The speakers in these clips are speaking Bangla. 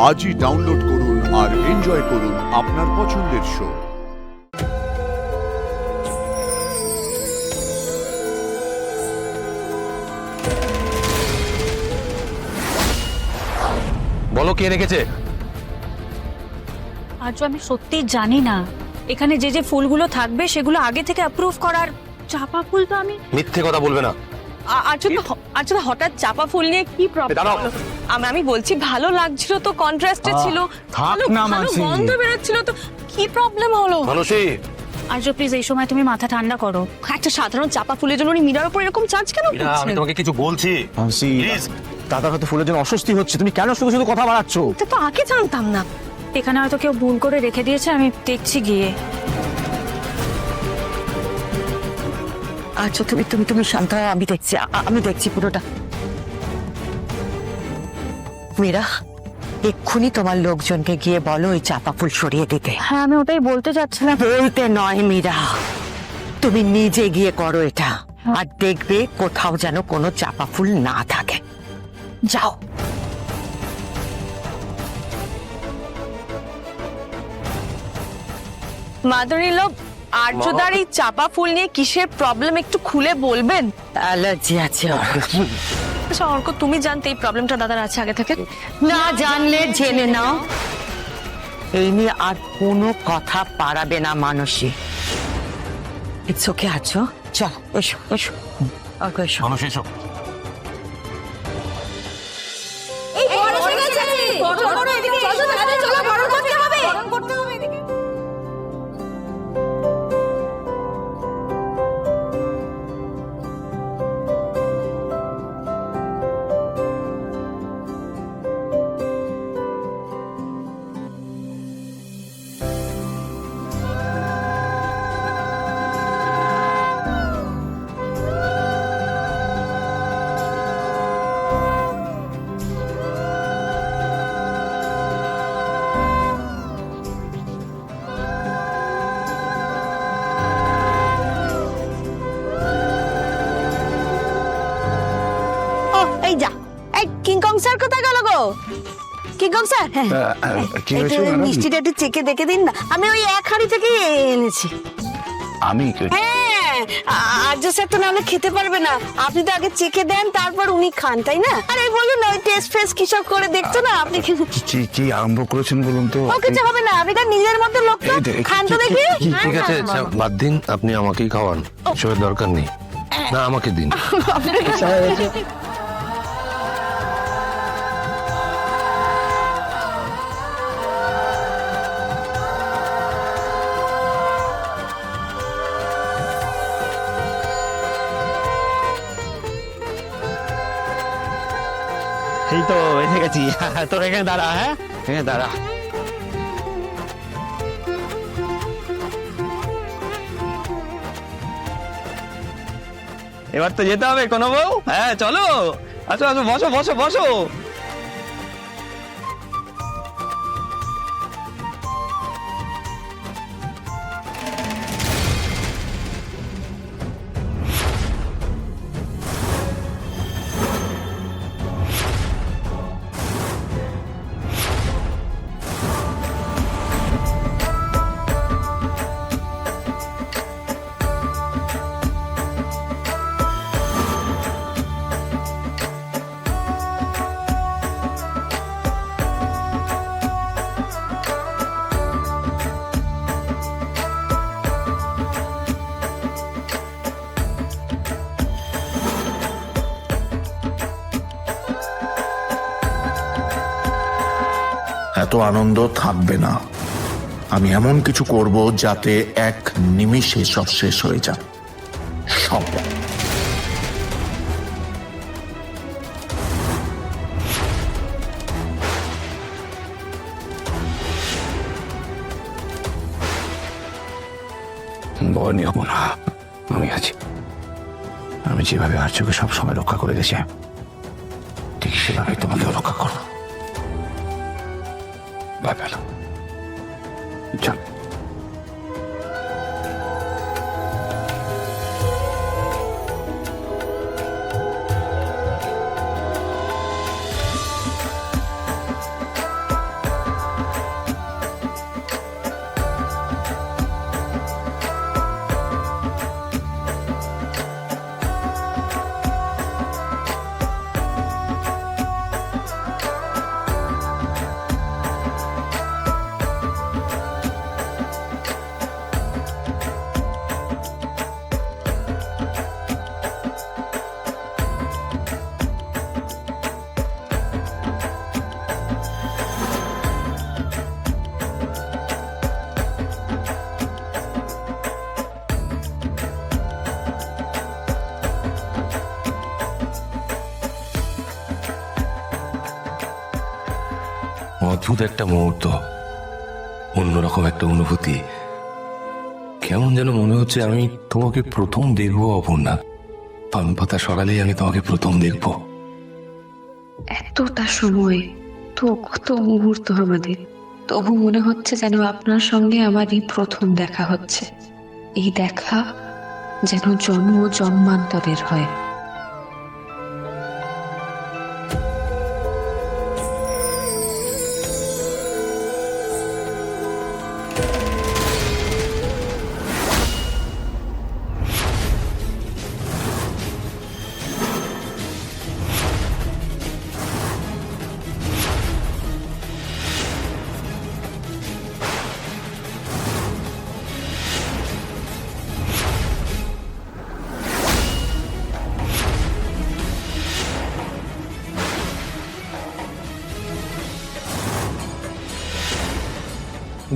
আজই ডাউনলোড করুন আর এনজয় করুন আপনার পছন্দের শো। বলো কে রেখেছে? আজ আমি সত্যি জানি না এখানে যে যে ফুলগুলো থাকবে সেগুলো আগে থেকে অ্যাপ্রুভ করার। চাপা ফুল তো আমি মিথ্যে কথা বলবে না। আচ্ছা হঠাৎ চাপা ফুল নিয়ে কি দাঁড়াও। প্রবলেম? আমি বলছি ভালো লাগছিল তো, কন্ট্রাস্টে ছিল, থাক না ভালো মাসি। গন্ধ বেরোচ্ছিল তো, কি প্রবলেম হলো? মানসী, আর্য প্লিজ এই সময় তুমি মাথা ঠান্ডা করো। একটা সাধারণ চাপা ফুলের জন্য উনি মীরার উপর এরকম চার্জ কেন আমি করছেন? তোমাকে কিছু বলছি। মাসি, Please. দাদার হয়তো ফুলের জন্য অস্বস্তি হচ্ছে, তুমি কেন শুধু শুধু কথা বাড়াচ্ছ? এটা তো আগে জানতাম না। এখানে হয়তো কেউ ভুল করে রেখে দিয়েছে, আমি দেখছি গিয়ে। আচ্ছা তুমি তুমি তুমি শান্ত হও, আমি দেখছি পুরোটা। মীরা, এক্ষুনি তোমার লোকজনকে গিয়ে বলো ওই চাপা ফুল সরিয়ে দিতে। হ্যাঁ আমি ওটাই বলতে চাচ্ছিলাম। বলতে নয় মীরা, তুমি নিজে গিয়ে করো এটা, আর দেখবে কোথাও যেন কোনো চাপা ফুল না থাকে। যাও। মাদারি লোক, আর্যদার এই চাপা ফুল নিয়ে কিসের প্রবলেম একটু খুলে বলবেন? অ্যালার্জি আছে ওর। আচ্ছা অর্ক, তুমি জানতে এই প্রবলেমটা দাদার আছে আগে থেকে? না জানলে জেনে নাও, এই নিয়ে আর কোনো কথা পারাবে না মানসী। ইটস ওকে আছো, চল এসো এসো অর্ক এসো। মানসী এসো। এই যা, এই কিংকং স্যার কোথায় গেল গো? কিংকং স্যার, কি হয়েছে ম্যাডাম? মিষ্টিটা একটু চেকে দেখে দিন না, আমি ওই এক হাঁড়ি থেকে এনেছি। আমি হ্যাঁ, আর্য স্যার তো নাহলে খেতে পারবে না, আপনি তো আগে চেকে দেন তারপর উনি খান, তাই না? আরে বলুন না, ওই টেস্ট ফেস্ট কিসব করে দেখতো না আপনি। কি আরম্ভ করেছেন বলুন তো? ও কিছু হবে না, আপনি তার নিজের মতো লোক তো, খান তো দেখি। ঠিক আছে, আচ্ছা, বাদ দিন, আপনি আমাকেই খাওয়ান, এসবের দরকার নেই। না, আমাকে দিন। এই তো এসে গেছি। তোর এখানে দাঁড়া, হ্যাঁ এখানে দাঁড়া। এবার তো যেতে হবে কোনো বউ। হ্যাঁ চলো, আসো আসো, বসো বসো বসো। এত আনন্দ থাকবে না। আমি এমন কিছু করব যাতে এক নিমিষে সব শেষ হয়ে যায়, সব। ভয় নিও না, আমি আছি। আমি যেভাবে আর্যকে সবসময় রক্ষা করে গেছি, ঠিক সেভাবে তোমাকেও রক্ষা করবো। ভয় পেল, চল। অদ্ভুত একটা মুহূর্ত, অন্যরকম একটা অনুভূতি। কেমন যেন মনে হচ্ছে আমি তোমাকে প্রথম দেখবো অপর্ণা। পান পাতা সকালেই আমি তোমাকে প্রথম দেখবো। এতটা সময়, তো কত মুহূর্ত আমাদের, তবু মনে হচ্ছে যেন আপনার সঙ্গে আমারই প্রথম দেখা হচ্ছে। এই দেখা যেন জন্ম জন্মান্তরের হয়।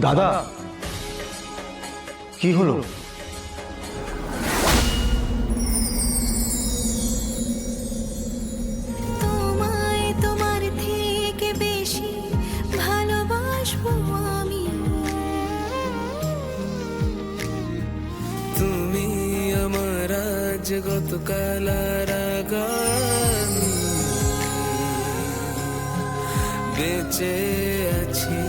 দাদা, কি হলো? তোমায় তোমার থেকে বেশি ভালোবাসবো আমি। তুমি আমার আজ গতকাল আর আগামী, বেঁচে আছি